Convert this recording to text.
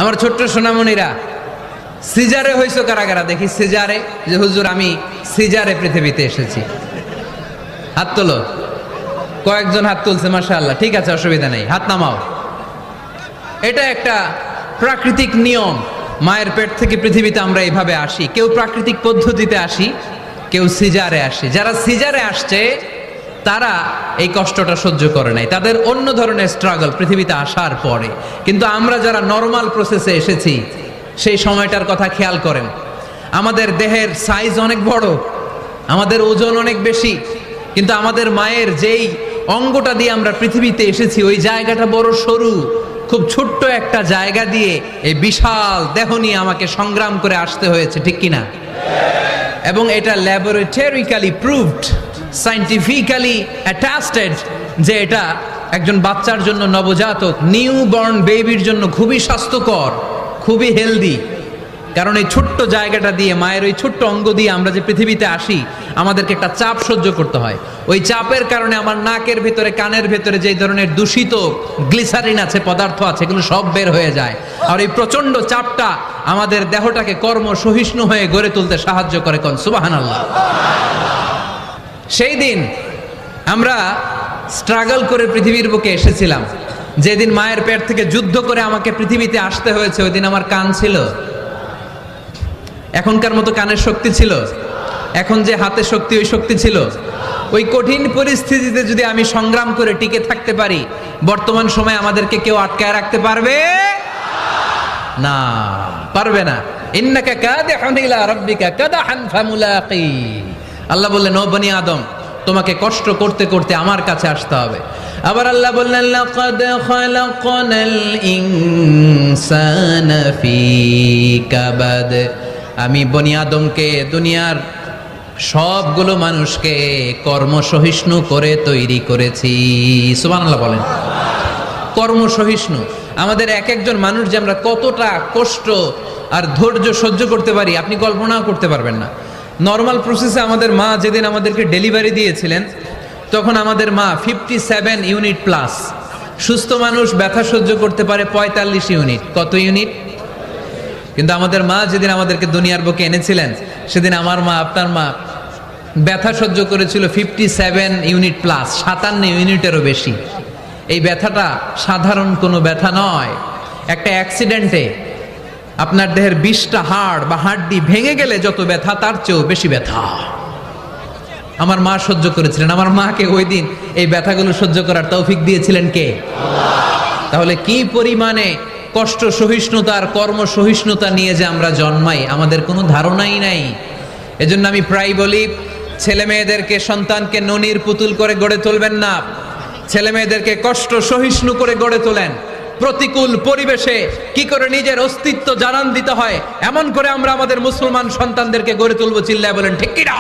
আমার ছোট্ট সোনামণিরা, সিজারে হইছো কারা কারা দেখি? সিজারে, যে হুজুর আমি সিজারে পৃথিবীতে এসেছি, হাত তোলো। কয়েকজন হাত তুলছে, মাশাআল্লাহ, ঠিক আছে, অসুবিধা নেই, হাত নামাও। এটা একটা প্রাকৃতিক নিয়ম। মায়ের পেট থেকে পৃথিবীতে আমরা এইভাবে আসি। কেউ প্রাকৃতিক পদ্ধতিতে আসি, কেউ সিজারে আসে। যারা সিজারে আসছে তারা এই কষ্টটা সহ্য করে নাই, তাদের অন্য ধরনের স্ট্রাগল পৃথিবীতে আসার পরে। কিন্তু আমরা যারা নর্মাল প্রসেসে এসেছি সেই সময়টার কথা খেয়াল করেন। আমাদের দেহের সাইজ অনেক বড়, আমাদের ওজন অনেক বেশি, কিন্তু আমাদের মায়ের যেই অঙ্গটা দিয়ে আমরা পৃথিবীতে এসেছি ওই জায়গাটা বড় সরু। খুব ছোট্ট একটা জায়গা দিয়ে এই বিশাল দেহ নিয়ে আমাকে সংগ্রাম করে আসতে হয়েছে, ঠিক কিনা? এবং এটা ল্যাবরেটরিক্যালি প্রুভড, সায়েন্টিফিক্যালি অ্যাটাস্টেড যে এটা একজন বাচ্চার জন্য, নবজাতক নিউ বর্ন বেবির জন্য খুবই স্বাস্থ্যকর, খুবই হেলদি। কারণ এই ছোট্ট জায়গাটা দিয়ে, মায়ের ওই ছোট্ট অঙ্গ দিয়ে আমরা যে পৃথিবীতে আসি, আমাদেরকে একটা চাপ সহ্য করতে হয়। ওই চাপের কারণে আমার নাকের ভেতরে, কানের ভেতরে যে ধরনের দূষিত গ্লিসারিন আছে, পদার্থ আছে, এগুলো সব বের হয়ে যায়। আর এই প্রচন্ড চাপটা আমাদের দেহটাকে কর্ম সহিষ্ণু হয়ে গড়ে তুলতে সাহায্য করে। কোন সুবহানাল্লাহ। সেই দিন আমরা স্ট্রাগল করে পৃথিবীর বুকে এসেছিলাম। যেদিন মায়ের পেট থেকে যুদ্ধ করে আমাকে পৃথিবীতে আসতে হয়েছে, ওই দিন আমার কান ছিল? এখনকার মতো কানের শক্তি ছিল? এখন যে হাতে শক্তি, ওই শক্তি ছিল? ওই কঠিন পরিস্থিতিতে যদি আমি সংগ্রাম করে টিকে থাকতে পারি, বর্তমান সময়ে আমাদেরকে কেউ আটকায় রাখতে পারবে না, পারবে না। ইন্নাকা কাদিহুন ইলা রাব্বিকা কাদাহান ফামুলাকি। আল্লাহ বললেন, ও বনি আদম, তোমাকে কষ্ট করতে করতে আমার কাছে আসতে হবে। আবার আল্লাহ বললেন, লাকাদ খালাকনাল ইনসানা ফি কাবাদ। আমি বনি আদমকে, দুনিয়ার সবগুলো মানুষকে কর্মসহিষ্ণু করে তৈরি করেছি। সুবহানাল্লাহ বলেন। কর্মসহিষ্ণু। আমাদের এক একজন মানুষ যে আমরা কতটা কষ্ট আর ধৈর্য সহ্য করতে পারি আপনি কল্পনাও করতে পারবেন না। নর্মাল প্রসেসে আমাদের মা যেদিন আমাদেরকে ডেলিভারি দিয়েছিলেন, তখন আমাদের মা 57 ইউনিট প্লাস। সুস্থ মানুষ ব্যথা সহ্য করতে পারে 45 ইউনিট। কত ইউনিট? কিন্তু আমাদের মা যেদিন আমাদেরকে দুনিয়ার বুকে এনেছিলেন, সেদিন আমার মা, আপনার মা ব্যথা সহ্য করেছিল 57 ইউনিট প্লাস, 57 ইউনিটেরও বেশি। এই ব্যথাটা সাধারণ কোনো ব্যথা নয়। একটা অ্যাক্সিডেন্টে আপনার দেহের 20টা হাড় বা হাড্ডি ভেঙে গেলে যত ব্যথা, তার চেয়েও বেশি ব্যথা আমার মা সহ্য করেছিলেন। আমার মাকে ওই দিন এই ব্যথাগুলো সহ্য করার তৌফিক দিয়েছিলেন কে? তাহলে কি পরিমাণে কষ্ট সহিষ্ণুতা আর কর্ম সহিষ্ণুতা নিয়ে যে আমরা জন্মাই, আমাদের কোনো ধারণাই নাই। এজন্য আমি প্রায় বলি, ছেলে মেয়েদেরকে, সন্তানকে ননির পুতুল করে গড়ে তুলবেন না। ছেলে মেয়েদেরকে কষ্ট সহিষ্ণু করে গড়ে তোলেন। প্রতিকূল পরিবেশে কি করে নিজের অস্তিত্ব জানান দিতে হয়, এমন করে আমরা আমাদের মুসলমান সন্তানদেরকে গড়ে তুলবো। চিল্লায় বলেন ঠিক কিনা?